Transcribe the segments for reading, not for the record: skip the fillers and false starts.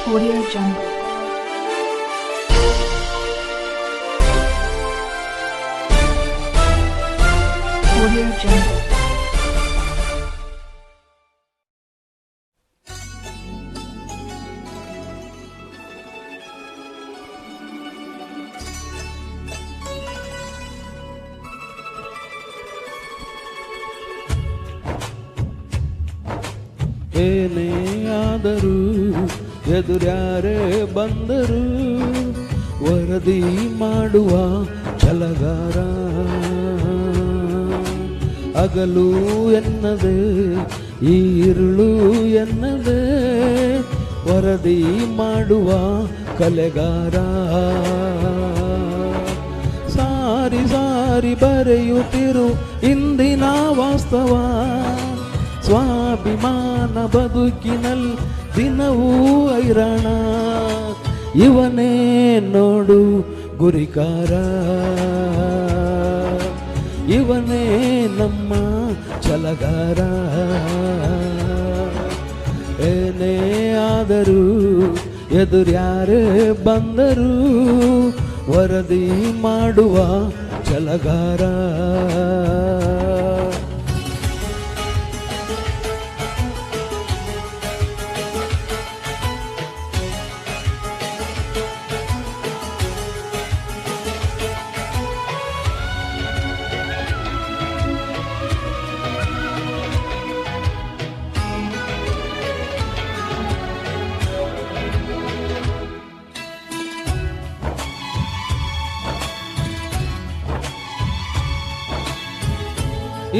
Audio Jungle. Audio Jungle. ಏನೇ ಆದರೂ ಎದುರ್ಯಾರೇ ಬಂದರು ವರದಿ ಮಾಡುವ ಛಲಗಾರ. ಹಗಲು ಎನ್ನದೆ ಈ ಇರುಳು ಎನ್ನದೆ ವರದಿ ಮಾಡುವ ಕಲೆಗಾರ. ಸಾರಿ ಸಾರಿ ಬರೆಯುತ್ತಿರು ಇಂದಿನ ವಾಸ್ತವ, ಸ್ವಾಭಿಮಾನ ಬದುಕಿನಲ್ಲಿ ದಿನವೂ ಐರಾಣ. ಇವನೇ ನೋಡು ಗುರಿಕಾರ, ಇವನೇ ನಮ್ಮ ಛಲಗಾರ. ಏನೇ ಆದರೂ ಎದುರ್ಯಾರೇ ಬಂದರೂ ವರದಿ ಮಾಡುವ ಛಲಗಾರ.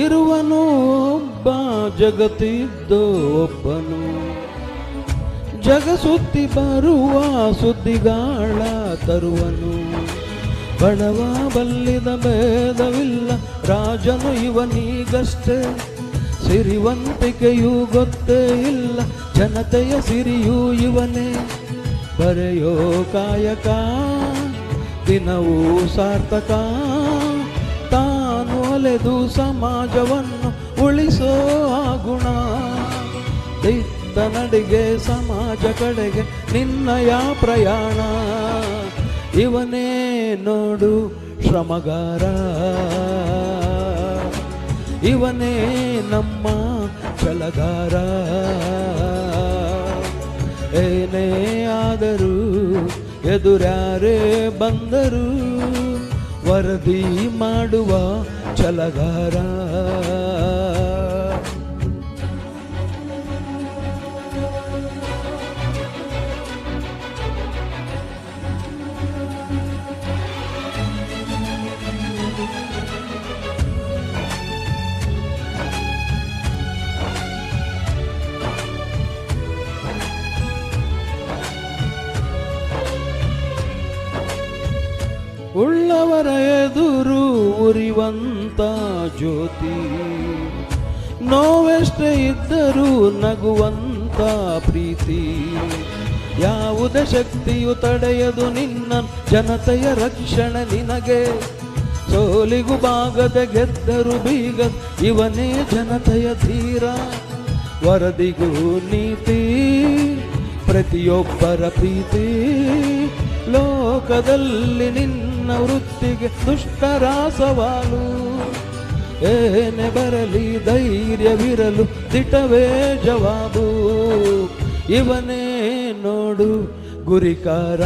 ಇರುವನು ಒಬ್ಬ ಜಗತ್ತಿದ್ದೋ ಒಬ್ಬನು, ಜಗ ಸುತ್ತಿ ಬರುವ ಸುದ್ದಿಗಾಳ ತರುವನು. ಬಡವ ಬಲ್ಲಿದ ಭೇದವಿಲ್ಲ ರಾಜನು ಇವನಿಗಷ್ಟೇ, ಸಿರಿವಂತಿಕೆಯೂ ಗೊತ್ತೇ ಇಲ್ಲ ಜನತೆಯ ಸಿರಿಯೂ ಇವನೇ. ಬರೆಯೋ ಕಾಯಕ ದಿನವೂ ಸಾರ್ಥಕ, ತಾನು ಒಲೆದು ಸಮಾಜವನ್ನು ಉಳಿಸೋ ಆ ಗುಣ. ದಿಟ್ಟ ನಡಿಗೆ ಸಮಾಜ ಕಡೆಗೆ ನಿನ್ನಯ ಪ್ರಯಾಣ. ಇವನೇ ನೋಡು ಶ್ರಮಗಾರ, ಇವನೇ ನಮ್ಮ ಛಲಗಾರ. ಏನೇ ಆದರೂ ಎದುರ್ಯಾರೇ ಬಂದರೂ ವರದಿ ಮಾಡುವ ಛಲಗಾರ. ಉಳ್ಳವರ ಎದುರು ಉರಿವಂತ ಜ್ಯೋತಿ, ನೋವೆಷ್ಟೇ ಇದ್ದರೂ ನಗುವಂತ ಪ್ರೀತಿ. ಯಾವುದೇ ಶಕ್ತಿಯು ತಡೆಯದು ನಿನ್ನ ಜನತೆಯ ರಕ್ಷಣೆ ನಿನಗೆ. ಸೋಲಿಗೂ ಬಾಗದೆ ಗೆದ್ದರು ಬೀಗ ಇವನೇ ಜನತೆಯ ಧೀರ. ವರದಿಗೂ ನೀತಿ ಪ್ರತಿಯೊಬ್ಬರ ಪ್ರೀತಿ, ಲೋಕದಲ್ಲಿ ನಿನ್ನ ವೃತ್ತಿಗೆ ದುಷ್ಟರ ಸವಾಲು. ಏನೇ ಬರಲಿ ಧೈರ್ಯವಿರಲು ದಿಟವೇ ಜವಾಬು. ಇವನೇ ನೋಡು ಗುರಿಕಾರ,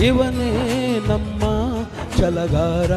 ಇವನೇ ನಮ್ಮ ಛಲಗಾರ.